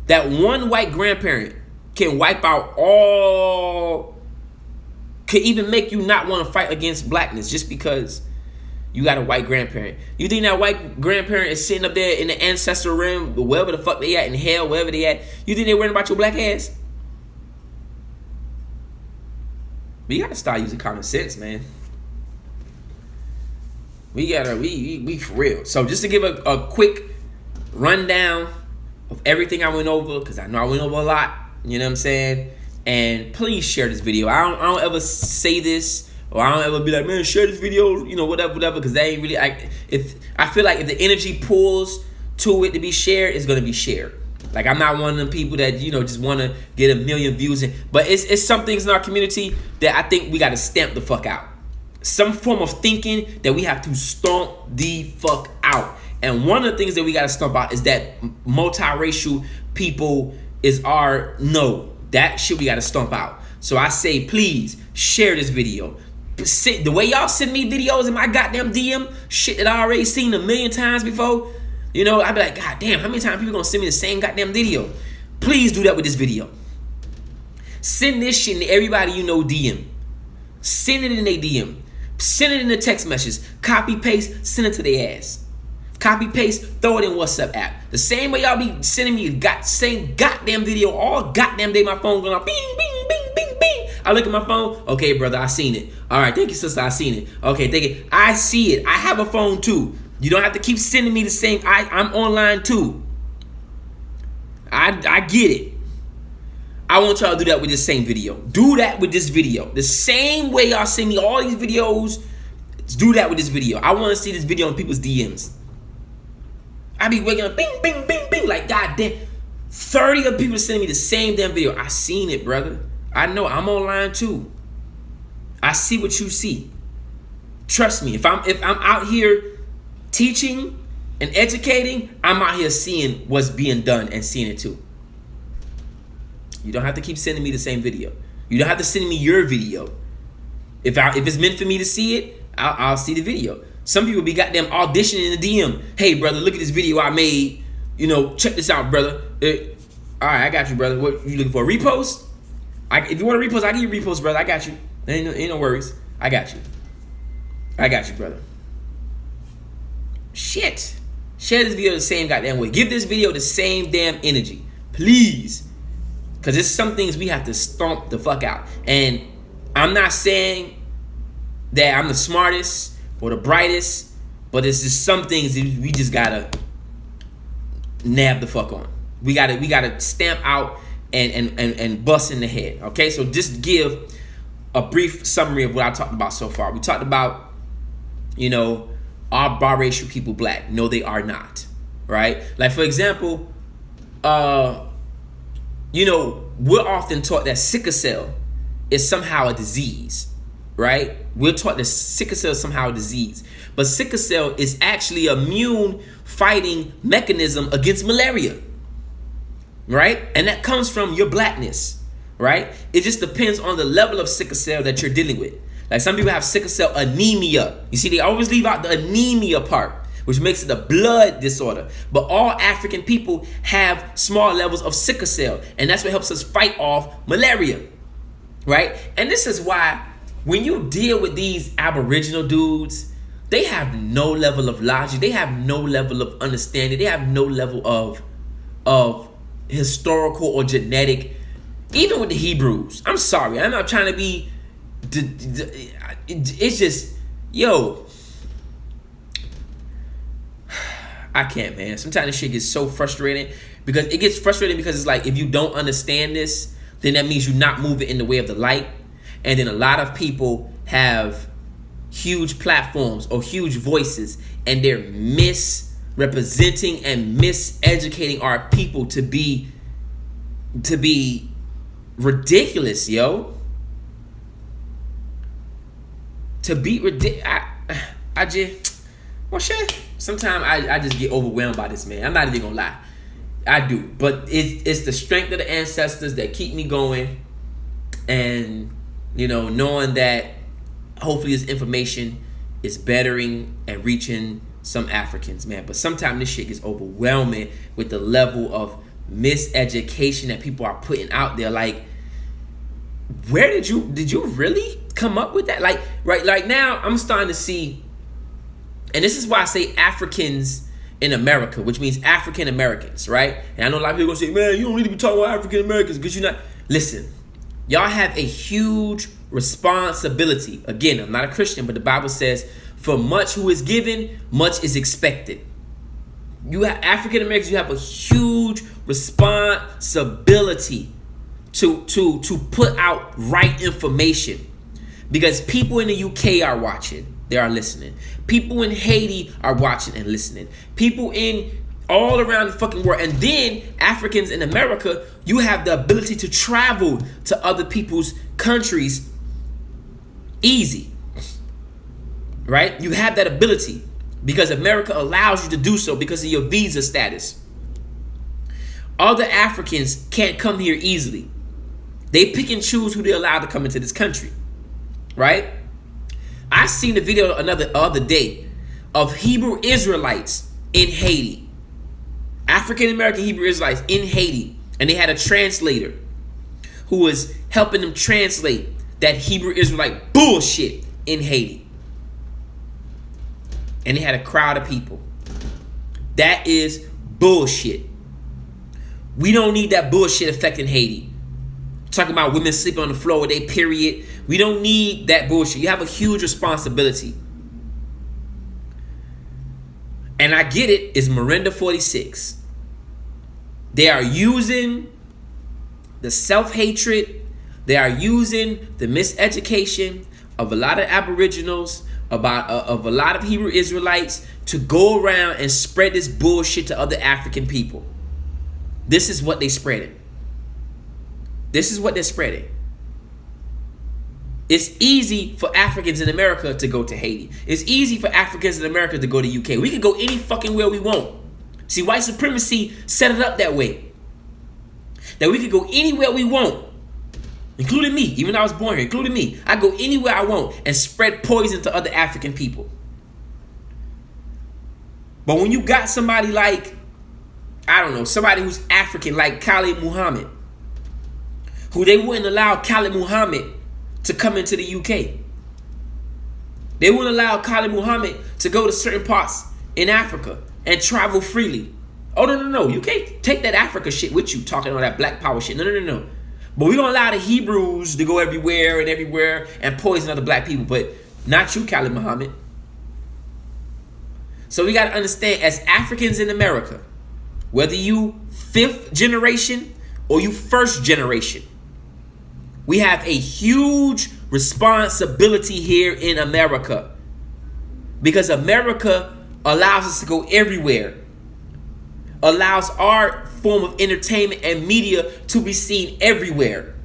That one white grandparent can wipe out all, can even make you not want to fight against blackness just because you got a white grandparent. You think that white grandparent is sitting up there in the ancestral realm, wherever the fuck they at, in hell, wherever they at, you think they're worrying about your black ass? But you gotta start using common sense, man. We for real. So just to give a quick rundown of everything I went over, because I know I went over a lot, you know what I'm saying? And please share this video. I don't ever say this, or I don't ever be like, man, share this video, you know, whatever, because that ain't really, I feel like if the energy pulls to it to be shared, it's gonna be shared. Like, I'm not one of them people that, you know, just want to get a million views but it's some things in our community that I think we got to stamp the fuck out. Some form of thinking that we have to stomp the fuck out. And one of the things that we got to stomp out is that multiracial people is that shit we got to stomp out. So I say, please share this video. The way y'all send me videos in my goddamn DM, shit that I already seen a million times before, you know, I be like, God damn, how many times people gonna send me the same goddamn video? Please do that with this video. Send this shit to everybody you know DM. Send it in their DM. Send it in the text messages. Copy, paste, send it to their ass. Copy, paste, throw it in WhatsApp app. The same way y'all be sending me same goddamn video all goddamn day. My phone going off, bing, bing, bing, bing, bing. I look at my phone. Okay, brother, I seen it. All right, thank you, sister, I seen it. Okay, thank you. I see it. I have a phone too. You don't have to keep sending me the same. I'm online too. I get it. I want y'all to do that with this same video. Do that with this video. The same way y'all send me all these videos, do that with this video. I want to see this video in people's DMs. I be waking up, bing, bing, bing, bing, like goddamn, 30 of people sending me the same damn video. I seen it, brother. I know, I'm online too. I see what you see. Trust me, if I'm out here teaching and educating, I'm out here seeing what's being done and seeing it too. You don't have to keep sending me the same video. You don't have to send me your video. If it's meant for me to see it, I'll see the video. Some people be goddamn auditioning in the DM. Hey, brother, look at this video I made. You know, check this out, brother. All right, I got you, brother. What you looking for? A repost? If you want a repost, I give you a repost, brother. I got you. Ain't no worries. I got you. I got you, brother. Shit. Share this video the same goddamn way. Give this video the same damn energy. Please. Because there's some things we have to stomp the fuck out. And I'm not saying that I'm the smartest or the brightest, but it's just some things that we just gotta nab the fuck on. We gotta stamp out and bust in the head. Okay, so just give a brief summary of what I talked about so far. We talked about you know, are biracial people black? No, they are not. Right? Like, for example, you know, we're often taught that sickle cell is somehow a disease, right? We're taught that sickle cell is somehow a disease. But sickle cell is actually an immune fighting mechanism against malaria, right? And that comes from your blackness, right? It just depends on the level of sickle cell that you're dealing with. Like, some people have sickle cell anemia. You see, they always leave out the anemia part, which makes it a blood disorder. But all African people have small levels of sickle cell, and that's what helps us fight off malaria, right? And this is why when you deal with these Aboriginal dudes, they have no level of logic. They have no level of understanding. They have no level of historical or genetic. Even with the Hebrews, I'm sorry, I'm not trying to be. It's just, yo, I can't, man. Sometimes this shit gets so frustrating because it's like, if you don't understand this, then that means you're not moving in the way of the light. And then a lot of people have huge platforms or huge voices, and they're misrepresenting and miseducating our people to be ridiculous, yo. To be ridiculous. I just, well, shit. Sometimes I just get overwhelmed by this, man. I'm not even gonna lie. I do. But it's the strength of the ancestors that keep me going. And, you know, knowing that hopefully this information is bettering and reaching some Africans, man. But sometimes this shit gets overwhelming with the level of miseducation that people are putting out there. Like, where did you really come up with that? Like, right, like now I'm starting to see, and this is why I say Africans in America, which means African Americans, right? And I know a lot of people gonna say, man, you don't need to be talking about African Americans because you're not. Listen, y'all have a huge responsibility. Again, I'm not a Christian, but the Bible says, for much who is given, much is expected. You have African Americans, you have a huge responsibility to put out right information, because people in the UK are watching, they are listening. People in Haiti are watching and listening. People in all around the fucking world. And then Africans in America, you have the ability to travel to other people's countries easy, right? You have that ability because America allows you to do so because of your visa status. Other Africans can't come here easily. They pick and choose who they allow to come into this country, right? I seen a video the other day of Hebrew Israelites in Haiti. African American Hebrew Israelites in Haiti. And they had a translator who was helping them translate that Hebrew Israelite bullshit in Haiti. And they had a crowd of people. That is bullshit. We don't need that bullshit affecting Haiti. Talking about women sleeping on the floor with their period. We don't need that bullshit. You have a huge responsibility. And I get it. It's Miranda 46. They are using the self-hatred. They are using the miseducation of a lot of Aboriginals, of a lot of Hebrew Israelites to go around and spread this bullshit to other African people. This is what they spreading. This is what they're spreading. It's easy for Africans in America to go to Haiti. It's easy for Africans in America to go to UK. We can go any fucking where we want. See, white supremacy set it up that way. That we could go anywhere we want. Including me. Even though I was born here. Including me. I go anywhere I want and spread poison to other African people. But when you got somebody like, I don't know, somebody who's African like Khalid Muhammad, who they wouldn't allow Khalid Muhammad to come into the UK. They wouldn't allow Khalid Muhammad to go to certain parts in Africa and travel freely. Oh, no. You can't take that Africa shit with you, talking all that black power shit. No. But we're going to allow the Hebrews to go everywhere and poison other black people. But not you, Khalid Muhammad. So we got to understand, as Africans in America, whether you 5th generation or you 1st generation, we have a huge responsibility here in America. because America allows us to go everywhere, allows our form of entertainment and media to be seen everywhere,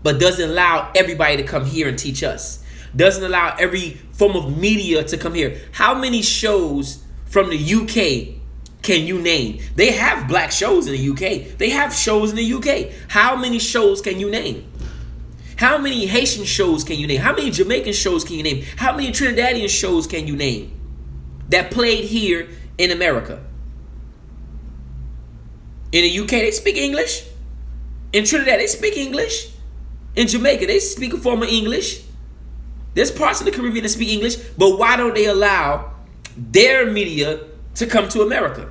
but doesn't allow everybody to come here and teach us. Doesn't allow every form of media to come here. How many shows from the UK can you name? They have black shows in the UK. They have shows in the UK. How many shows can you name? How many Haitian shows can you name? How many Jamaican shows can you name? How many Trinidadian shows can you name that played here in America? In the UK, they speak English. In Trinidad, they speak English. In Jamaica, they speak a form of English. There's parts of the Caribbean that speak English, but why don't they allow their media to come to America?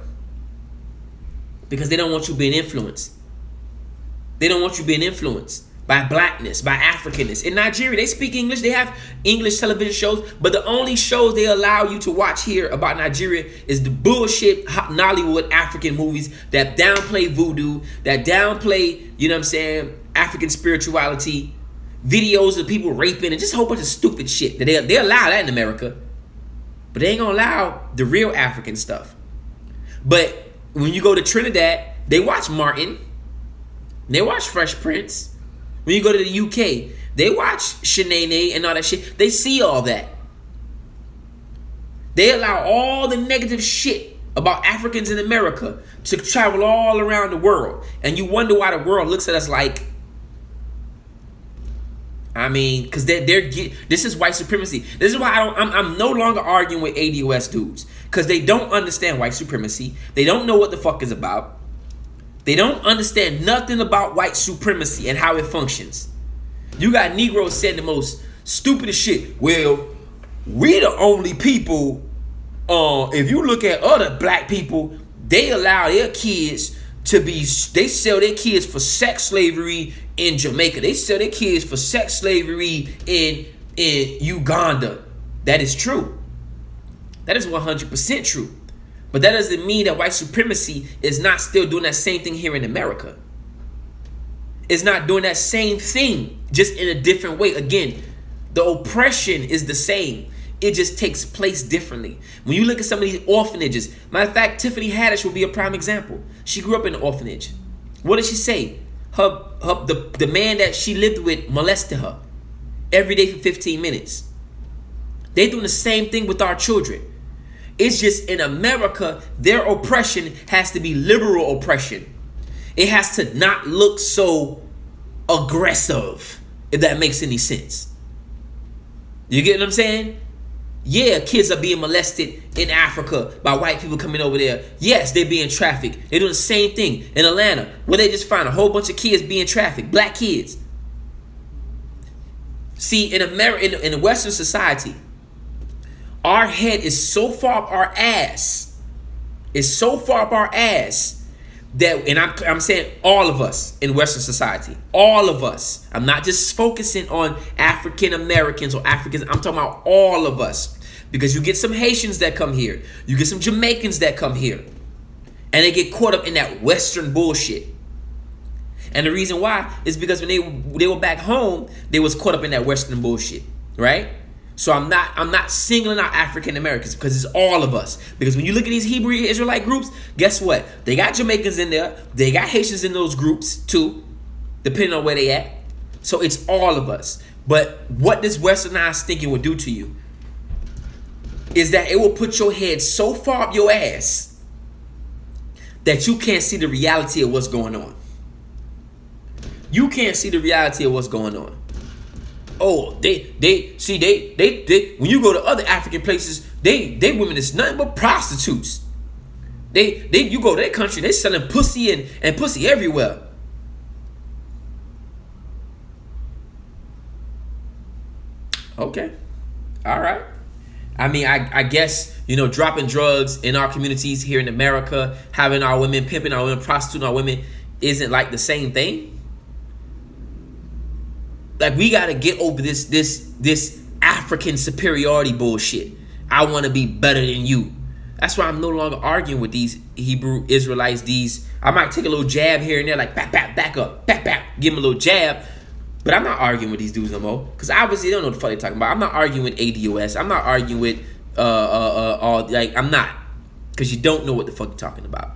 Because they don't want you being influenced. They don't want you being influenced by blackness, by Africanness. In Nigeria, they speak English. They have English television shows, but the only shows they allow you to watch here about Nigeria is the bullshit Nollywood African movies that downplay voodoo, that downplay, you know what I'm saying, African spirituality, videos of people raping, and just a whole bunch of stupid shit. That they allow that in America, but they ain't gonna allow the real African stuff. But when you go to Trinidad, they watch Martin, they watch Fresh Prince. When you go to the UK, they watch Shanae and all that shit. They see all that. They allow all the negative shit about Africans in America to travel all around the world. And you wonder why the world looks at us like, I mean, because this is white supremacy. This is why I'm no longer arguing with ADOS dudes, because they don't understand white supremacy. They don't know what the fuck is about. They don't understand nothing about white supremacy and how it functions. You got Negroes saying the most stupidest shit. Well, we the only people, if you look at other black people, they allow their kids to be, they sell their kids for sex slavery in Jamaica. They sell their kids for sex slavery in Uganda. That is true. That is 100% true. But that doesn't mean that white supremacy is not still doing that same thing here in America. It's not doing that same thing, just in a different way. Again, the oppression is the same. It just takes place differently. When you look at some of these orphanages, matter of fact, Tiffany Haddish will be a prime example. She grew up in an orphanage. What did she say? The man that she lived with molested her every day for 15 minutes. They're doing the same thing with our children. It's just in America, their oppression has to be liberal oppression. It has to not look so aggressive, if that makes any sense. You get what I'm saying? Yeah, kids are being molested in Africa by white people coming over there. Yes, they're being trafficked. They're doing the same thing in Atlanta, where they just find a whole bunch of kids being trafficked, black kids. See, in America, in the Western society, our head is so far up our ass. It's so far up our ass that, and I'm saying all of us in Western society, all of us. I'm not just focusing on African Americans or Africans. I'm talking about all of us, because you get some Haitians that come here, you get some Jamaicans that come here, and they get caught up in that Western bullshit. And the reason why is because when they were back home, they was caught up in that Western bullshit, right? So I'm not singling out African Americans, because it's all of us. Because when you look at these Hebrew Israelite groups, guess what? They got Jamaicans in there. They got Haitians in those groups too, depending on where they at. So it's all of us. But what this westernized thinking will do to you is that it will put your head so far up your ass that you can't see the reality of what's going on. You can't see the reality of what's going on. Oh, they when you go to other African places, they women is nothing but prostitutes. You go to their country, they selling pussy and pussy everywhere. Okay. All right. I mean, I guess, dropping drugs in our communities here in America, having our women, pimping our women, prostituting our women, isn't like the same thing. Like, we got to get over this African superiority bullshit. I want to be better than you. That's why I'm no longer arguing with these Hebrew Israelites. I might take a little jab here and there, like back up, give them a little jab. But I'm not arguing with these dudes no more, because obviously they don't know what the fuck they're talking about. I'm not arguing with ADOS. I'm not arguing with all like I'm not, because you don't know what the fuck you're talking about.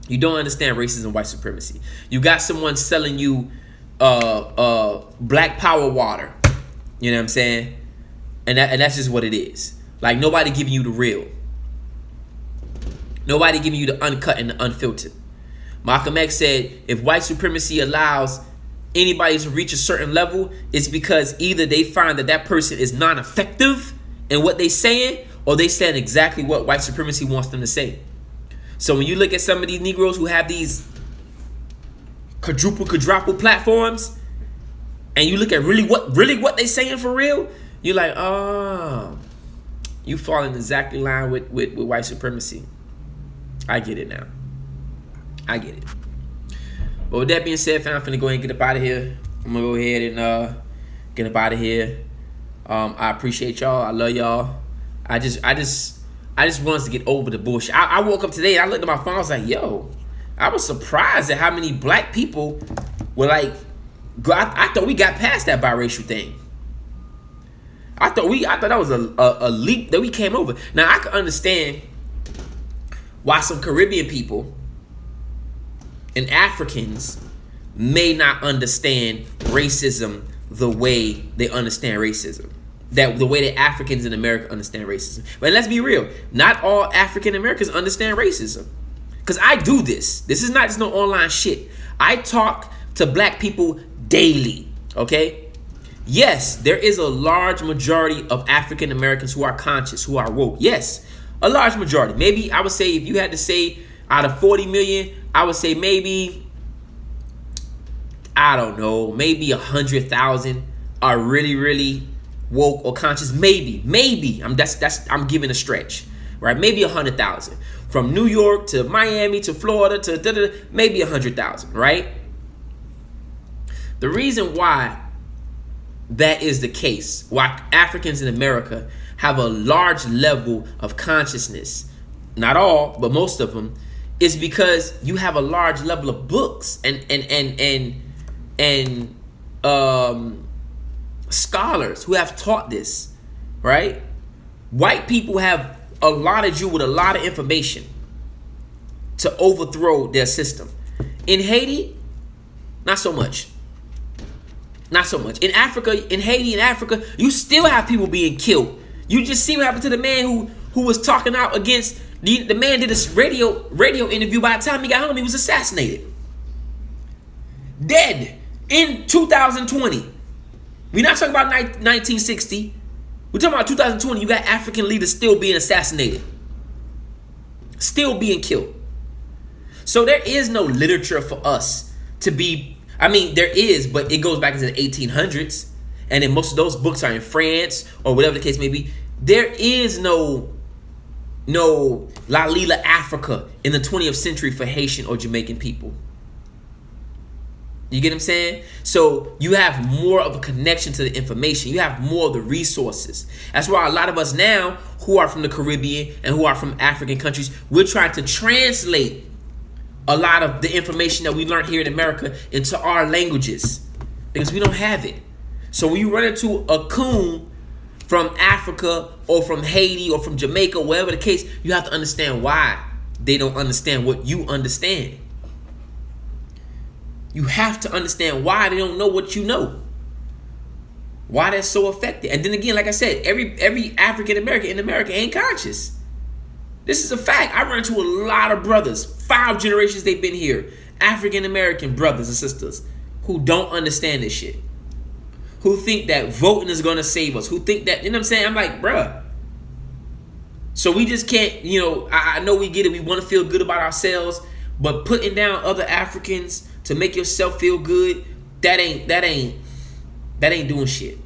You don't understand racism, white supremacy. You got someone selling you black power water. You know what I'm saying? And that's just what it is. Like, nobody giving you the real. Nobody giving you the uncut and the unfiltered. Malcolm X said, if white supremacy allows anybody to reach a certain level, it's because either they find that person is non-effective in what they saying, or they saying exactly what white supremacy wants them to say. So when you look at some of these Negroes who have these quadruple platforms, and you look at really what they saying for real, you're like, oh, you fall in exactly line with white supremacy. I get it now. I get it. But with that being said, fam, I'm finna go ahead and get up out of here. I'm gonna go ahead and get up out of here. I appreciate y'all. I love y'all. I just want us to get over the bullshit. I woke up today and I looked at my phone. I was like, yo, I was surprised at how many black people were like, I thought we got past that biracial thing. I thought that was a leap that we came over. Now I can understand why some Caribbean people and Africans may not understand racism the way they understand racism. That the way that Africans in America understand racism. But let's be real, not all African Americans understand racism. Because I do this. This is not just no online shit. I talk to black people daily, okay? Yes, there is a large majority of African Americans who are conscious, who are woke. Yes, a large majority. Maybe I would say, if you had to say out of 40 million, I would say maybe, I don't know, maybe 100,000 are really, really woke or conscious. Maybe. I'm giving a stretch, right? Maybe 100,000. From New York to Miami to Florida to maybe 100,000, right? The reason why that is the case, why Africans in America have a large level of consciousness, not all, but most of them, is because you have a large level of books and scholars who have taught this, right? White people have allotted you with a lot of information to overthrow their system. In Haiti, not so much. Not so much. In Africa, in Haiti, in Africa, you still have people being killed. You just see what happened to the man who was talking out against the man did a radio interview. By the time he got home, he was assassinated. Dead in 2020. We're not talking about 1960. We're talking about 2020. You got African leaders still being assassinated. Still being killed. So there is no literature for us to be, I mean, there is, but it goes back into the 1800s. And then most of those books are in France or whatever the case may be. There is no Lalila Africa in the 20th century for Haitian or Jamaican people. You get what I'm saying? So you have more of a connection to the information. You have more of the resources. That's why a lot of us now who are from the Caribbean and who are from African countries, we're trying to translate a lot of the information that we learned here in America into our languages because we don't have it. So when you run into a coon from Africa or from Haiti or from Jamaica, whatever the case, you have to understand why they don't understand what you understand. You have to understand why they don't know what you know. Why they're so affected. And then again, like I said, every African American in America ain't conscious. This is a fact. I run into a lot of brothers, 5 generations they've been here, African American brothers and sisters who don't understand this shit. Who think that voting is going to save us. Who think that, you know what I'm saying? I'm like, bruh. So we just can't, I know we get it. We want to feel good about ourselves. But putting down other Africans to make yourself feel good, that ain't doing shit.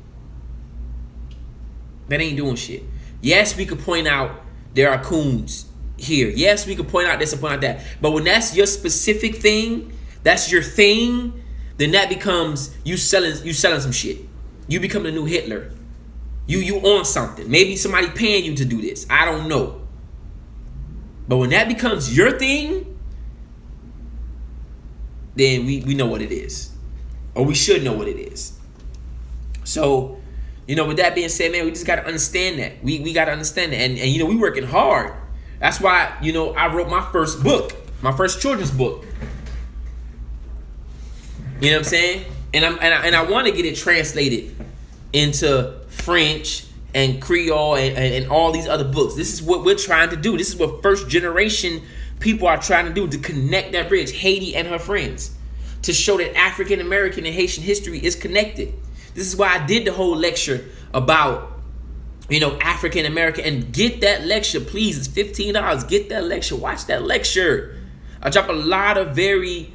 That ain't doing shit. Yes, we could point out there are coons here. Yes, we could point out this and point out that. But when that's your specific thing, that's your thing, then that becomes you selling some shit. You become the new Hitler. You on something. Maybe somebody paying you to do this. I don't know. But when that becomes your thing, then we know what it is. Or we should know what it is. So With that being said, man, we just got to understand that. We got to understand that. And we working hard. That's why, I wrote my first book, my first children's book. You know what I'm saying? And I want to get it translated into French and Creole and all these other books. This is what we're trying to do. This is what first generation people are trying to do, to connect that bridge, Haiti and her friends, to show that African American and Haitian history is connected. This is why I did the whole lecture about, African American. And get that lecture, please. It's $15. Get that lecture. Watch that lecture. I drop a lot of very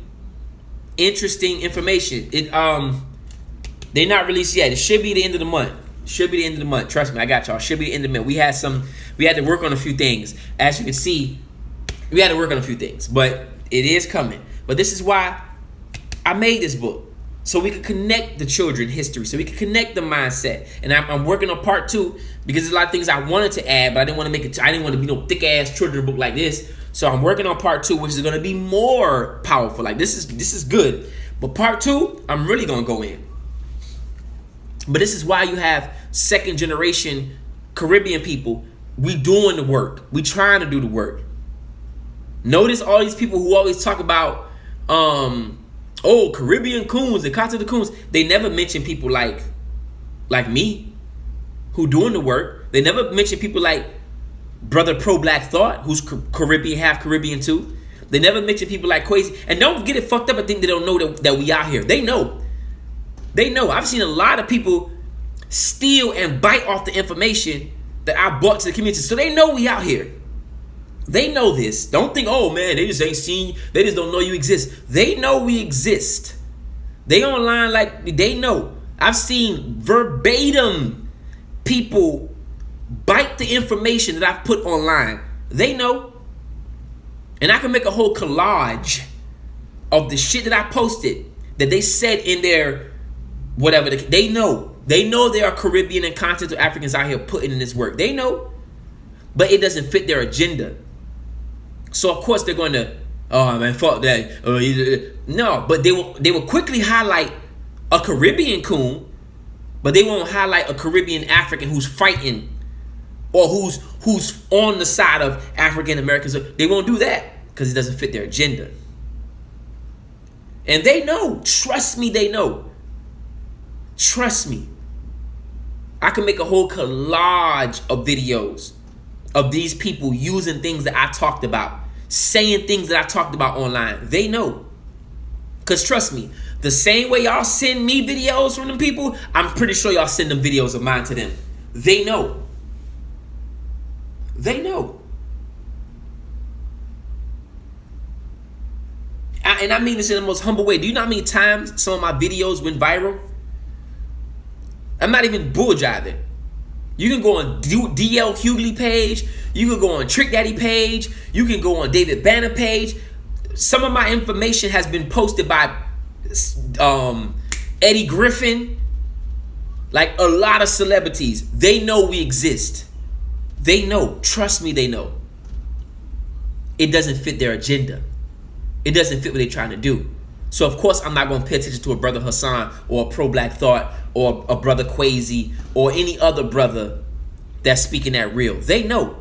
interesting information. They're not released yet. It should be the end of the month. Trust me, I got y'all. Should be the end of the month. We had to work on a few things. As you can see, we had to work on a few things, but it is coming. But this is why I made this book, so we could connect the children history, so we could connect the mindset. And I'm working on part 2 because there's a lot of things I wanted to add, but I didn't want to make it. I didn't want to be no thick ass children's book like this. So I'm working on part 2, which is going to be more powerful. Like this is good, but part 2, I'm really going to go in. But this is why you have second generation Caribbean people. We doing the work. We trying to do the work. Notice all these people who always talk about, Caribbean coons and continental coons. They never mention people like me, who doing the work. They never mention people like Brother Pro Black Thought, who's Caribbean, half Caribbean too. They never mention people like Quasi. And don't get it fucked up and think they don't know that we out here. They know. I've seen a lot of people steal and bite off the information that I brought to the community. So they know we out here. They know this. Don't think, oh man, they just ain't seen, they just don't know you exist. They know we exist. They online like they know. I've seen verbatim people bite the information that I've put online. They know. And I can make a whole collage of the shit that I posted that they said in their whatever. They know. They know there are Caribbean and continental Africans out here putting in this work. They know. But it doesn't fit their agenda. So of course they're going to, oh man, fuck that. No, but they will quickly highlight a Caribbean coon, but they won't highlight a Caribbean African who's fighting or who's on the side of African Americans. They won't do that because it doesn't fit their agenda. And they know. Trust me, they know. Trust me. I can make a whole collage of videos of these people using things that I talked about, saying things that I talked about online. They know. Because trust me, the same way y'all send me videos from them people, I'm pretty sure y'all send them videos of mine to them. They know. They know. And I mean this in the most humble way. Do you know how many times some of my videos went viral? I'm not even bull jiving. You can go on DL Hughley page. You can go on Trick Daddy page. You can go on David Banner page. Some of my information has been posted by Eddie Griffin. Like a lot of celebrities. They know we exist. They know. Trust me, they know. It doesn't fit their agenda. It doesn't fit what they're trying to do. So of course I'm not going to pay attention to a Brother Hassan or a Pro Black Thought or a Brother Quasi or any other brother that's speaking that real. They know.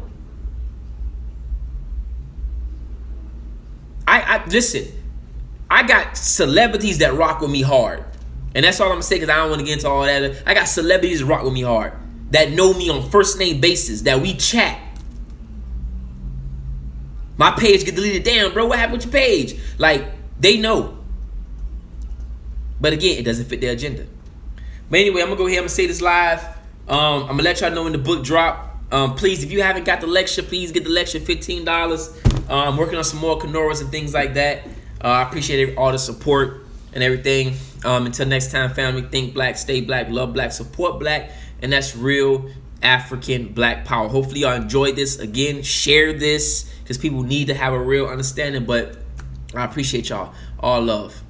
I listen, I got celebrities that rock with me hard. And that's all I'm going to say because I don't want to get into all that. I got celebrities that rock with me hard, that know me on first name basis, that we chat. My page get deleted. Damn, bro, what happened with your page? Like, they know. But again, it doesn't fit their agenda. But anyway, I'm going to go ahead and say this live. I'm going to let y'all know when the book drop. Please, if you haven't got the lecture, please get the lecture, $15. I'm working on some more Kenoras and things like that. I appreciate all the support and everything. Until next time, family, think black, stay black, love black, support black. And that's real African black power. Hopefully y'all enjoyed this. Again, share this because people need to have a real understanding. But I appreciate y'all. All love.